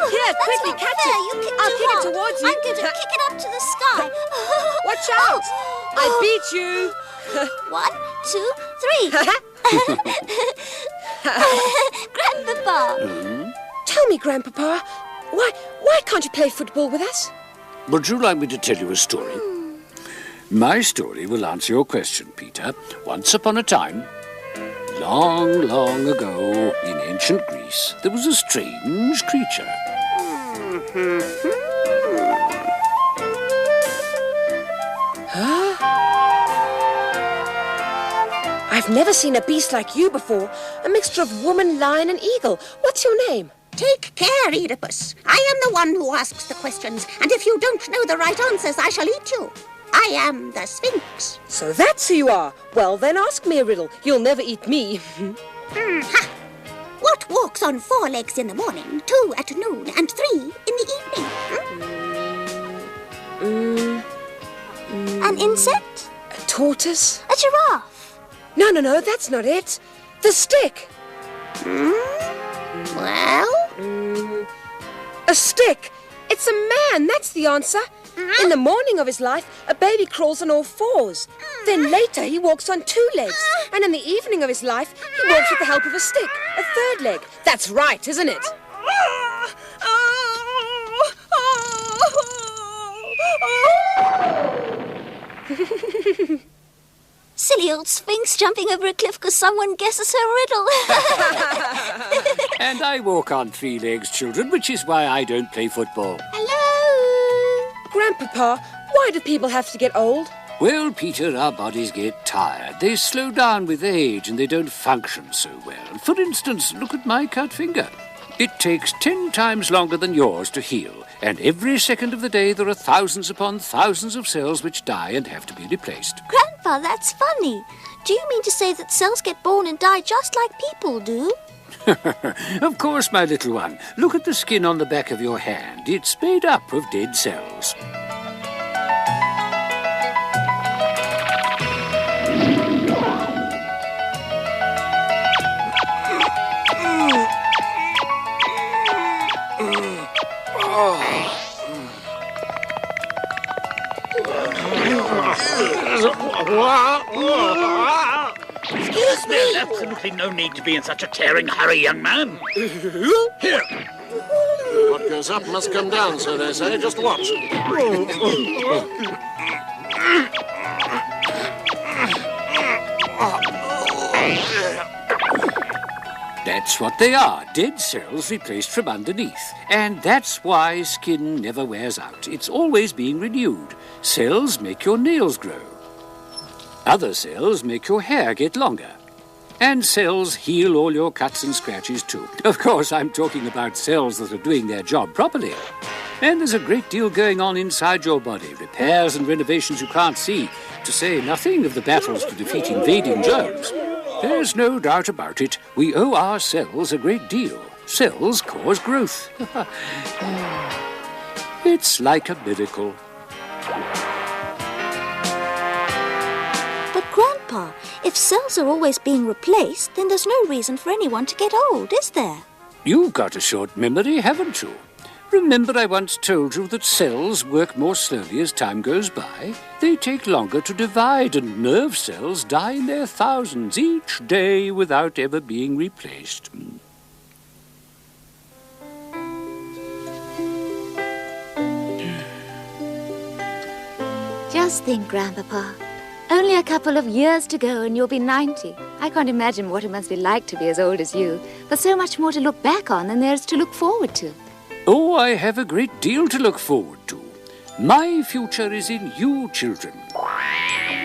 Here, quickly, catch it. I'll kick it towards you. I'm going to kick it up to the sky. Watch out. I beat you. 1, 2, 3. Grandpapa. Tell me, Grandpapa, why can't you play football with us? Would you like me to tell you a story? My story will answer your question, Peter. Once upon a time, long, long ago, in ancient Greece, there was a strange creature. Huh? I've never seen a beast like you before. A mixture of woman, lion, and eagle. What's your name? Take care, Oedipus. I am the one who asks the questions, and if you don't know the right answers, I shall eat you. I am the Sphinx. So that's who you are. Well, then ask me a riddle. You'll never eat me. Ha! What walks on 4 legs in the morning, 2 at noon, and 3 in the evening? An insect? A tortoise? A giraffe? No, that's not it. The stick. Well? A stick. It's a man, that's the answer. In the morning of his life, a baby crawls on all 4s. Then later he walks on 2 legs. And in the evening of his life, he walks with the help of a stick, a 3rd leg. That's right, isn't it? Silly old Sphinx jumping over a cliff because someone guesses her riddle. And I walk on 3 legs, children, which is why I don't play football. Hello? Grandpapa, why do people have to get old? Well, Peter, our bodies get tired. They slow down with age and they don't function so well. For instance, look at my cut finger. It takes 10 times longer than yours to heal, and every second of the day there are thousands upon thousands of cells which die and have to be replaced. Grandpa, that's funny. Do you mean to say that cells get born and die just like people do? Of course, my little one. Look at the skin on the back of your hand. It's made up of dead cells. Excuse me! There's absolutely no need to be in such a tearing hurry, young man. Here. What goes up must come down, so they say. Just watch. That's what they are, dead cells replaced from underneath. And that's why skin never wears out. It's always being renewed. Cells make your nails grow. Other cells make your hair get longer. And cells heal all your cuts and scratches too. Of course, I'm talking about cells that are doing their job properly. And there's a great deal going on inside your body. Repairs and renovations you can't see, to say nothing of the battles to defeat invading germs. There's no doubt about it. We owe our cells a great deal. Cells cause growth. It's like a miracle. But Grandpa, if cells are always being replaced, then there's no reason for anyone to get old, is there? You've got a short memory, haven't you? Remember I once told you that cells work more slowly as time goes by? They take longer to divide, and nerve cells die in their thousands each day without ever being replaced. Just think, Grandpapa. Only a couple of years to go and you'll be 90. I can't imagine what it must be like to be as old as you. There's so much more to look back on than there is to look forward to. Oh, I have a great deal to look forward to. My future is in you, children.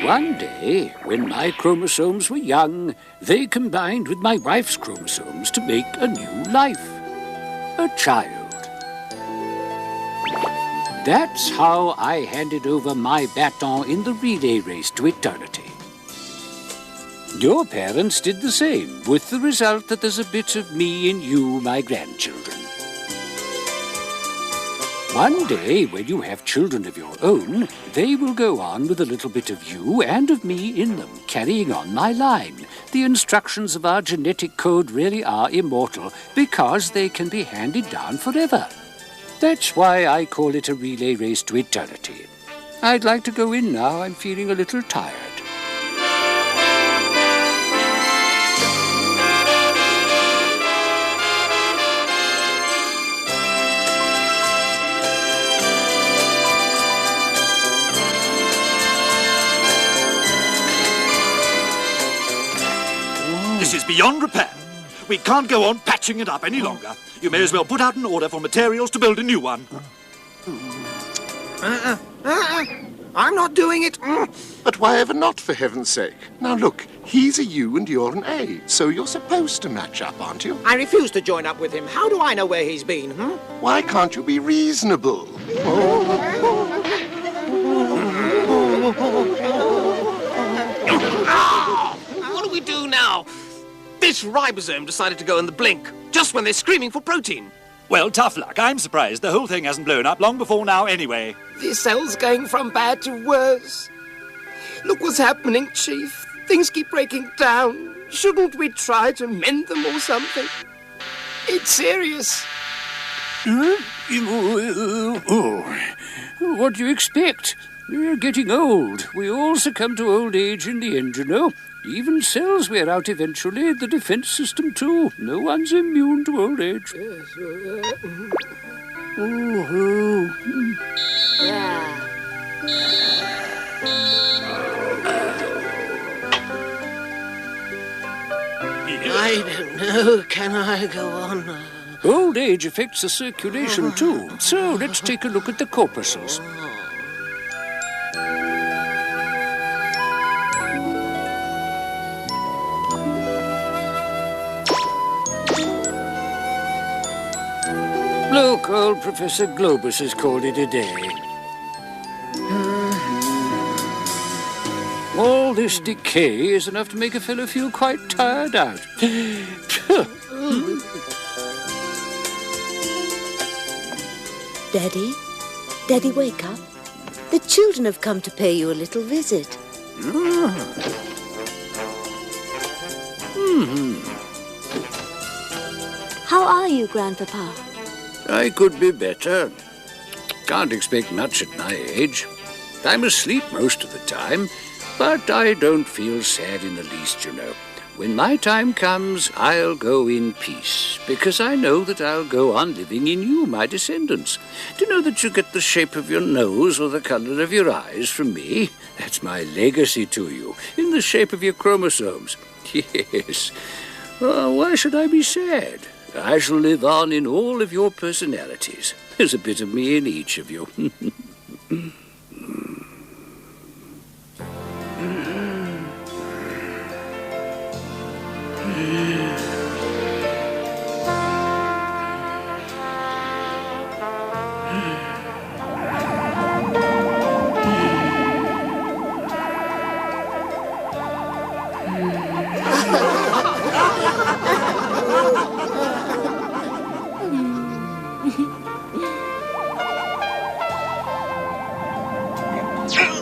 One day, when my chromosomes were young, they combined with my wife's chromosomes to make a new life. A child. That's how I handed over my baton in the relay race to eternity. Your parents did the same, with the result that there's a bit of me in you, my grandchildren. One day, when you have children of your own, they will go on with a little bit of you and of me in them, carrying on my line. The instructions of our genetic code really are immortal because they can be handed down forever. That's why I call it a relay race to eternity. I'd like to go in now. I'm feeling a little tired. This is beyond repair. We can't go on patching it up any longer. You may as well put out an order for materials to build a new one. I'm not doing it. But why ever not, for heaven's sake? Now look, he's a U and you're an A, so you're supposed to match up, aren't you? I refuse to join up with him. How do I know where he's been, Why can't you be reasonable? What do we do now? This ribosome decided to go in the blink, just when they're screaming for protein. Well, tough luck. I'm surprised the whole thing hasn't blown up long before now anyway. This cell's going from bad to worse. Look what's happening, Chief. Things keep breaking down. Shouldn't we try to mend them or something? It's serious. What do you expect? We're getting old. We all succumb to old age in the end, you know. Even cells wear out eventually, the defense system too. No one's immune to old age. I don't know. Can I go on? Old age affects the circulation too. So let's take a look at the corpuscles. Look, old Professor Globus has called it a day. All this decay is enough to make a fellow feel quite tired out. Daddy? Daddy, wake up. The children have come to pay you a little visit. How are you, Grandpapa? I could be better. Can't expect much at my age. I'm asleep most of the time, but I don't feel sad in the least, you know. When my time comes, I'll go in peace, because I know that I'll go on living in you, my descendants. Do you know that you get the shape of your nose or the color of your eyes from me? That's my legacy to you, in the shape of your chromosomes. Yes. Why should I be sad? I shall live on in all of your personalities. There's a bit of me in each of you.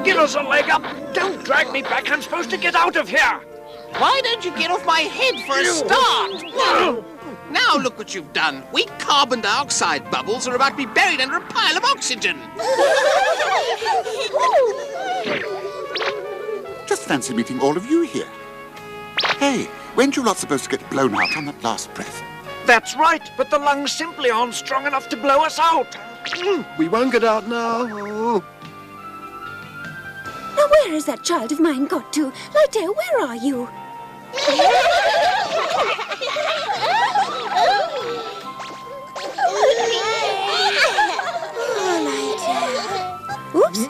Give us a leg up! Don't drag me back, I'm supposed to get out of here! Why don't you get off my head for a start? Now look what you've done. Weak carbon dioxide bubbles are about to be buried under a pile of oxygen. Just fancy meeting all of you here. Hey, weren't you lot supposed to get blown out on that last breath? That's right, but the lungs simply aren't strong enough to blow us out. We won't get out now. Now, where has that child of mine got to? Lightail, where are you? Oops.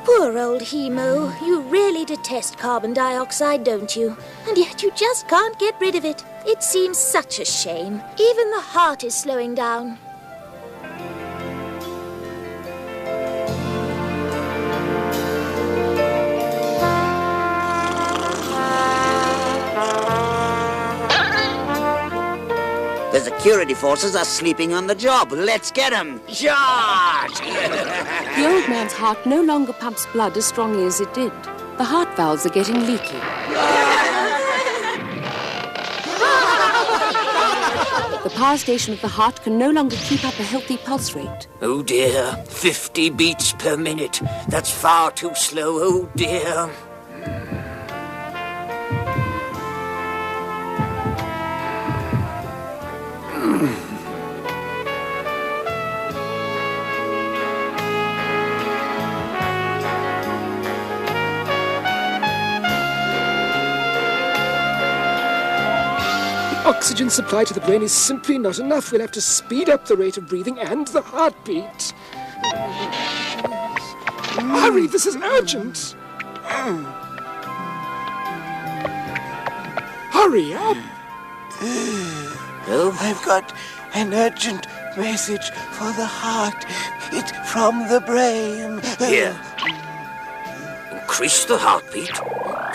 Poor old Hemo. You really detest carbon dioxide, don't you? And yet you just can't get rid of it. It seems such a shame. Even the heart is slowing down. The security forces are sleeping on the job. Let's get them. Charge! The old man's heart no longer pumps blood as strongly as it did. The heart valves are getting leaky. The power station of the heart can no longer keep up a healthy pulse rate. Oh dear, 50 beats per minute. That's far too slow, oh dear. Oxygen supply to the brain is simply not enough. We'll have to speed up the rate of breathing and the heartbeat. Hurry, this is urgent. Hurry up. Oh, I've got an urgent message for the heart. It's from the brain. here. Increase the heartbeat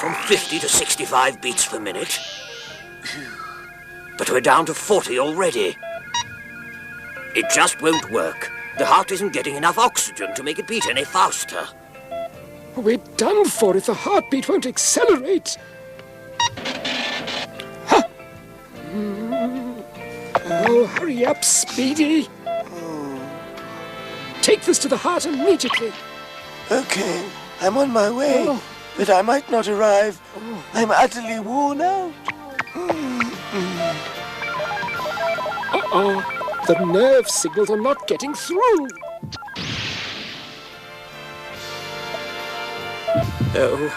from 50 to 65 beats per minute. But we're down to 40 already. It just won't work. The heart isn't getting enough oxygen to make it beat any faster. We're done for if the heartbeat won't accelerate. Huh. Oh, hurry up, Speedy. Take this to the heart immediately. Okay, I'm on my way, but I might not arrive. I'm utterly worn out. Uh-oh, the nerve signals are not getting through. Oh,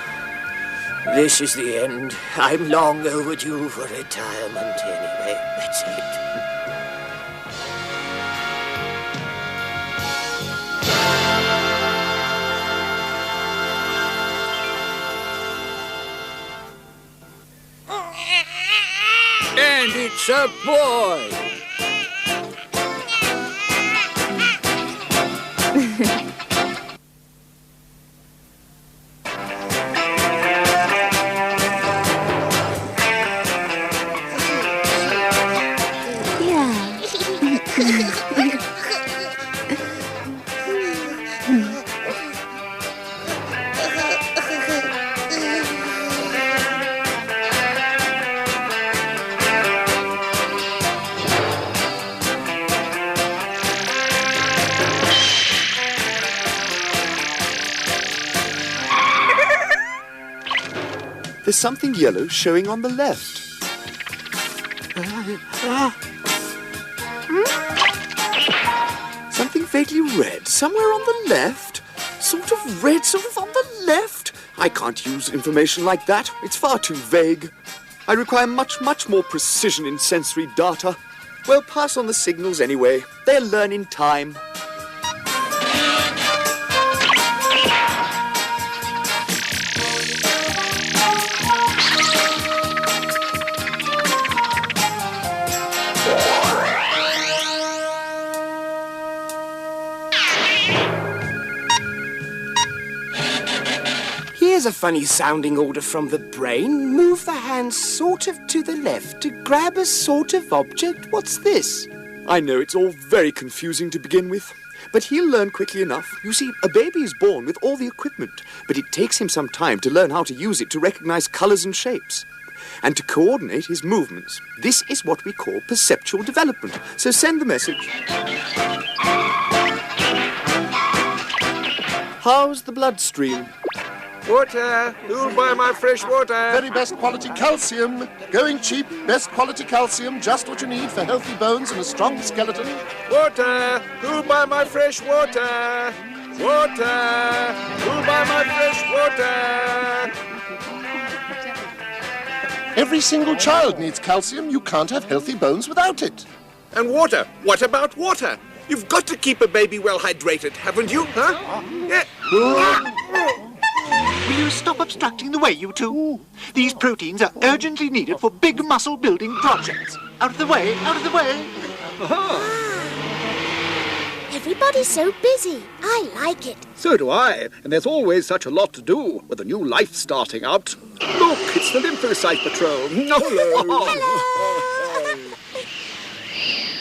this is the end. I'm long overdue for retirement anyway. That's it. And it's a boy. There's something yellow showing on the left. Something vaguely red somewhere on the left. Sort of red, sort of on the left. I can't use information like that. It's far too vague. I require much, much more precision in sensory data. Well, pass on the signals anyway. They'll learn in time. Here's a funny sounding order from the brain. Move the hands sort of to the left to grab a sort of object. What's this? I know it's all very confusing to begin with, but he'll learn quickly enough. You see, a baby is born with all the equipment, but it takes him some time to learn how to use it to recognize colors and shapes, and to coordinate his movements. This is what we call perceptual development. So send the message. How's the bloodstream? Water! Who'll buy my fresh water? Very best quality calcium. Going cheap, best quality calcium. Just what you need for healthy bones and a strong skeleton. Water! Who'll buy my fresh water? Water! Who'll buy my fresh water? Every single child needs calcium. You can't have healthy bones without it. And water? What about water? You've got to keep a baby well hydrated, haven't you? Huh? Yeah. Will you stop obstructing the way, you two? These proteins are urgently needed for big muscle-building projects. Out of the way, out of the way. Everybody's so busy. I like it. So do I, and there's always such a lot to do with a new life starting out. Look, it's the lymphocyte patrol. Hello.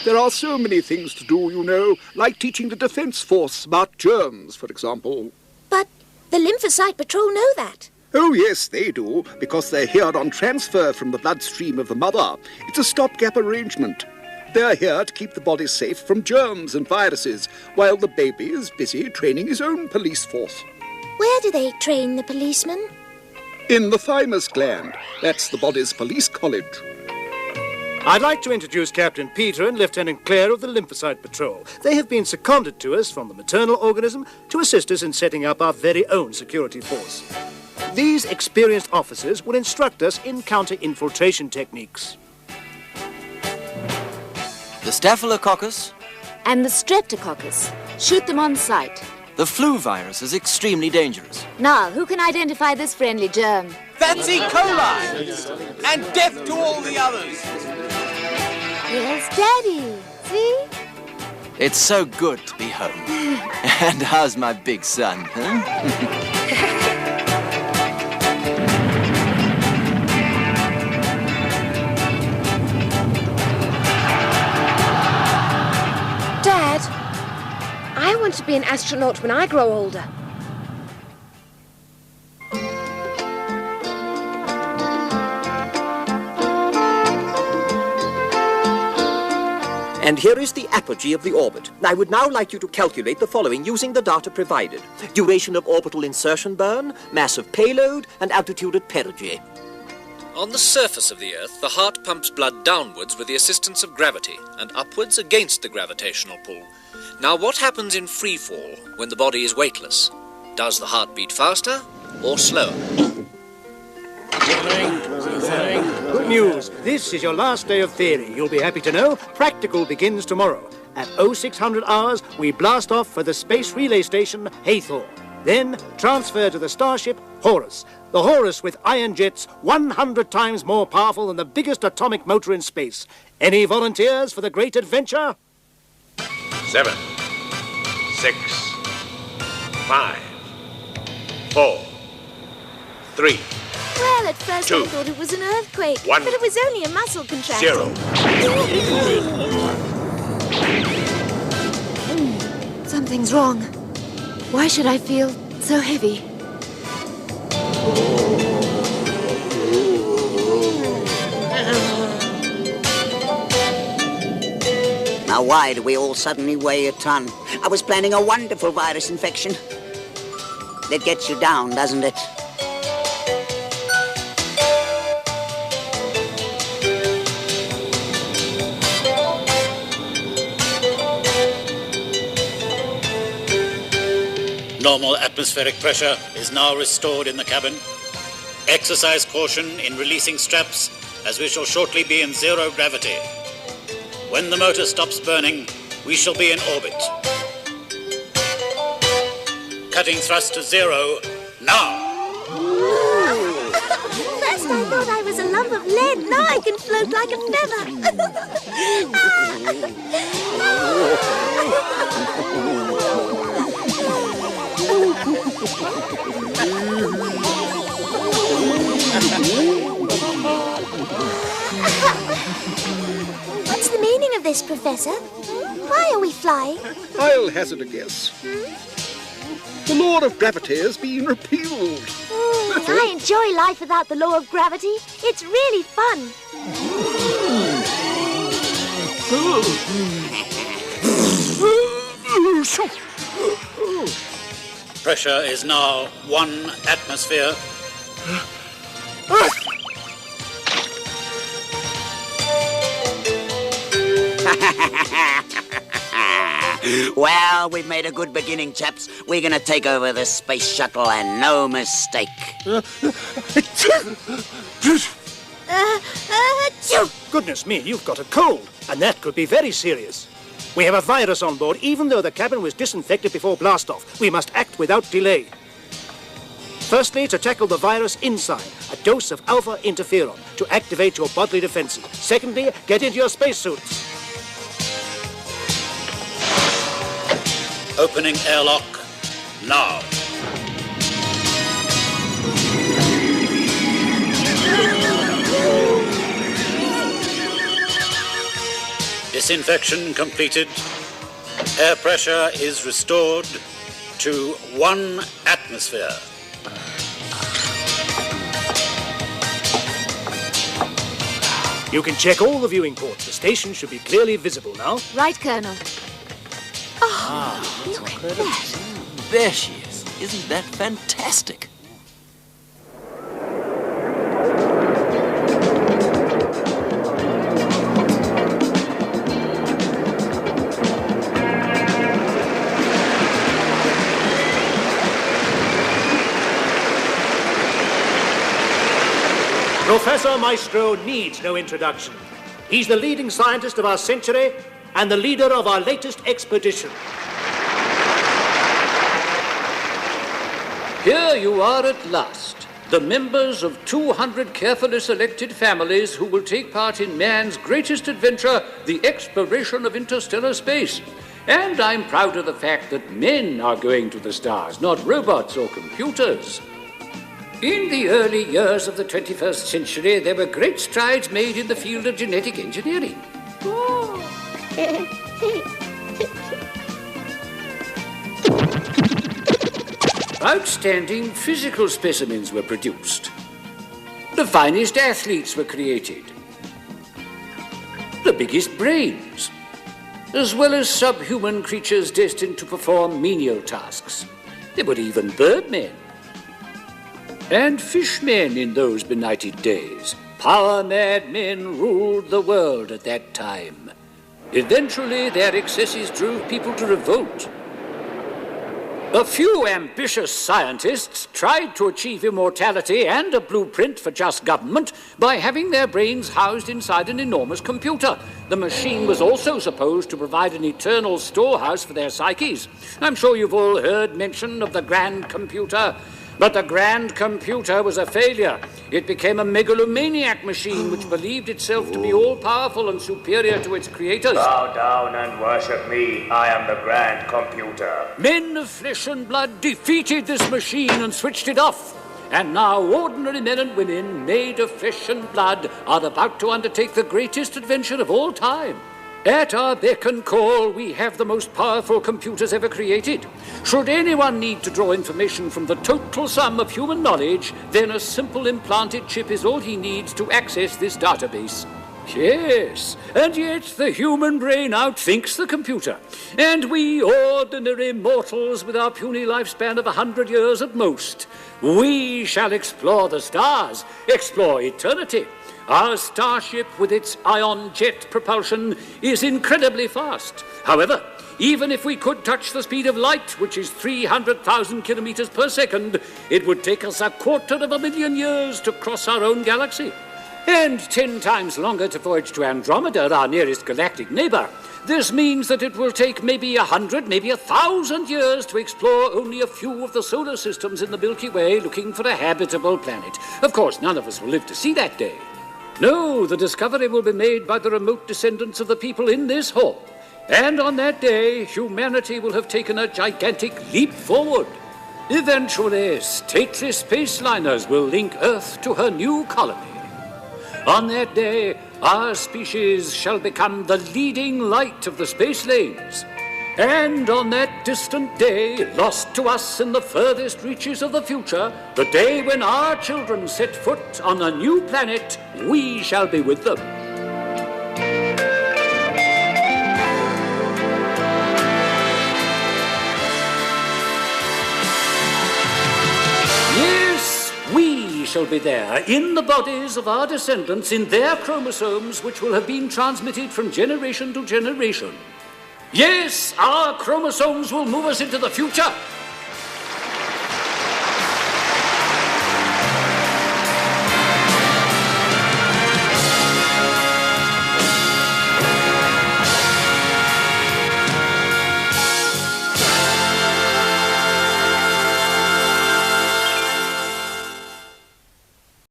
There are so many things to do, you know, like teaching the Defence Force about germs, for example. But the lymphocyte patrol know that. Oh, yes, they do, because they're here on transfer from the bloodstream of the mother. It's a stopgap arrangement. They're here to keep the body safe from germs and viruses, while the baby is busy training his own police force. Where do they train the policemen? In the thymus gland. That's the body's police college. I'd like to introduce Captain Peter and Lieutenant Claire of the Lymphocyte Patrol. They have been seconded to us from the maternal organism to assist us in setting up our very own security force. These experienced officers will instruct us in counter-infiltration techniques. The Staphylococcus And the Streptococcus. Shoot them on sight. The flu virus is extremely dangerous. Now, who can identify this friendly germ? That's E. coli! And death to all the others! Yes, Daddy. See? It's so good to be home. And how's my big son, huh? Dad, I want to be an astronaut when I grow older. And here is the apogee of the orbit. I would now like you to calculate the following using the data provided. Duration of orbital insertion burn, mass of payload, and altitude at perigee. On the surface of the Earth, the heart pumps blood downwards with the assistance of gravity and upwards against the gravitational pull. Now, what happens in free fall when the body is weightless? Does the heart beat faster or slower? Good news. This is your last day of theory. You'll be happy to know practical begins tomorrow. At 0600 hours, we blast off for the space relay station, Hathor. Then transfer to the starship, Horus. The Horus with iron jets 100 times more powerful than the biggest atomic motor in space. Any volunteers for the great adventure? 7, 6, 5, 4, 3, Well, at first I 2, thought it was an earthquake, 1, but it was only a muscle contraction. 0. Something's wrong. Why should I feel so heavy? Now, why do we all suddenly weigh a ton? I was planning a wonderful virus infection. That gets you down, doesn't it? Normal atmospheric pressure is now restored in the cabin. Exercise caution in releasing straps, as we shall shortly be in zero gravity. When the motor stops burning, we shall be in orbit. Cutting thrust to 0, now! First I thought I was a lump of lead. Now I can float like a What's the meaning of this, Professor? Why are we flying? I'll hazard a guess. The law of gravity has been repealed. I enjoy life without the law of gravity. It's really fun. Pressure is now 1 atmosphere. Well, we've made a good beginning, chaps. We're going to take over the space shuttle, and no mistake. Goodness me, you've got a cold, and that could be very serious. We have a virus on board, even though the cabin was disinfected before blastoff. We must act without delay. Firstly, to tackle the virus inside, a dose of alpha interferon to activate your bodily defenses. Secondly, get into your spacesuits. Opening airlock, now. Disinfection completed. Air pressure is restored to 1 atmosphere. You can check all the viewing ports. The station should be clearly visible now. Right, Colonel. Look at that. There she is. Isn't that fantastic? Professor Maestro needs no introduction. He's the leading scientist of our century and the leader of our latest expedition. Here you are at last, the members of 200 carefully selected families who will take part in man's greatest adventure, the exploration of interstellar space. And I'm proud of the fact that men are going to the stars, not robots or computers. In the early years of the 21st century, there were great strides made in the field of genetic engineering. Outstanding physical specimens were produced. The finest athletes were created. The biggest brains, as well as subhuman creatures destined to perform menial tasks. There were even birdmen. And fishmen in those benighted days. Power-mad men ruled the world at that time. Eventually, their excesses drove people to revolt. A few ambitious scientists tried to achieve immortality and a blueprint for just government by having their brains housed inside an enormous computer. The machine was also supposed to provide an eternal storehouse for their psyches. I'm sure you've all heard mention of the grand computer. But the grand computer was a failure. It became a megalomaniac machine which believed itself to be all-powerful and superior to its creators. Bow down and worship me. I am the grand computer. Men of flesh and blood defeated this machine and switched it off. And now ordinary men and women, made of flesh and blood, are about to undertake the greatest adventure of all time. At our beck and call, we have the most powerful computers ever created. Should anyone need to draw information from the total sum of human knowledge, then a simple implanted chip is all he needs to access this database. Yes, and yet the human brain outthinks the computer. And we ordinary mortals with our puny lifespan of 100 years at most, we shall explore the stars, explore eternity. Our starship, with its ion jet propulsion, is incredibly fast. However, even if we could touch the speed of light, which is 300,000 kilometers per second, it would take us 250,000 years to cross our own galaxy. And 10 times longer to voyage to Andromeda, our nearest galactic neighbor. This means that it will take maybe 100, maybe 1,000 years to explore only a few of the solar systems in the Milky Way looking for a habitable planet. Of course, none of us will live to see that day. No, the discovery will be made by the remote descendants of the people in this hall. And on that day, humanity will have taken a gigantic leap forward. Eventually, stately space liners will link Earth to her new colony. On that day, our species shall become the leading light of the space lanes. And on that distant day, lost to us in the furthest reaches of the future, the day when our children set foot on a new planet, we shall be with them. Yes, we shall be there, in the bodies of our descendants, in their chromosomes, which will have been transmitted from generation to generation. Yes, our chromosomes will move us into the future,